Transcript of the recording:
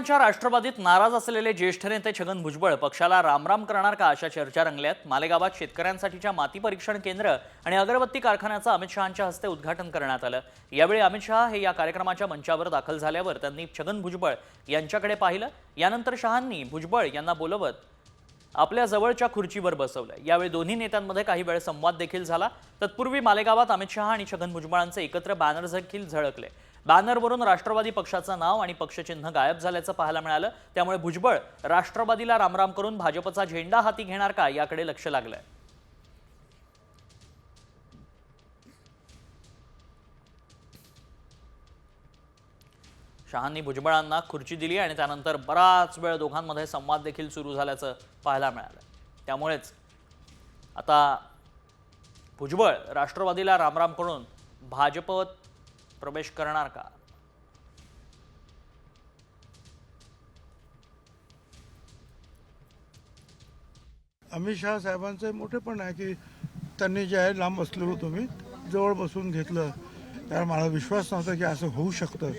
भुजबळांच्या राष्ट्रवादीत नाराज असलेले ज्येष्ठ नेते छगन भुजबळ पक्षाला रामराम करणार का अशा चर्चा रंगल्यात। मालेगावात शेतकऱ्यांसाठीच्या माती परीक्षण केंद्र आणि अगरबत्ती कारखान्याचं अमित शहांच्या हस्ते उद्घाटन करण्यात आलं। यावेळी अमित शहा हे या कार्यक्रमाच्या मंचावर दाखल झाल्यावर त्यांनी छगन भुजबळ यांच्याकडे पाहिलं। यानंतर शहांनी भुजबळ यांना बोलवत आपल्या जवळच्या खुर्चीवर बसवलं। यावेळी दोन्ही नेत्यांमध्ये काही वेळ संवाद देखील झाला। तत्पूर्वी मालेगावात अमित शहा आणि छगन भुजबळांचे एकत्र बॅनर देखील झळकले। बॅनरवरून राष्ट्रवादी पक्षाचं नाव आणि पक्षचिन्ह गायब झाल्याचं पाहायला मिळालं। त्यामुळे भुजबळ राष्ट्रवादीला रामराम करून भाजपचा झेंडा हाती घेणार का याकडे लक्ष लागलंय। शहांनी भुजबळांना खुर्ची दिली आणि त्यानंतर बराच वेळ दोघांमध्ये संवाद देखील सुरू झाल्याचं पाहायला मिळालं। त्यामुळेच आता भुजबळ राष्ट्रवादीला रामराम करून भाजपत प्रवेश करणार का? अमित शहा साहेबांचे मोठेपण आहे की त्यांनी जे आहे लांब बसलेलो तुम्ही जवळ बसून घेतलं, त्यामुळे मला विश्वास नव्हता की असं होऊ शकतं।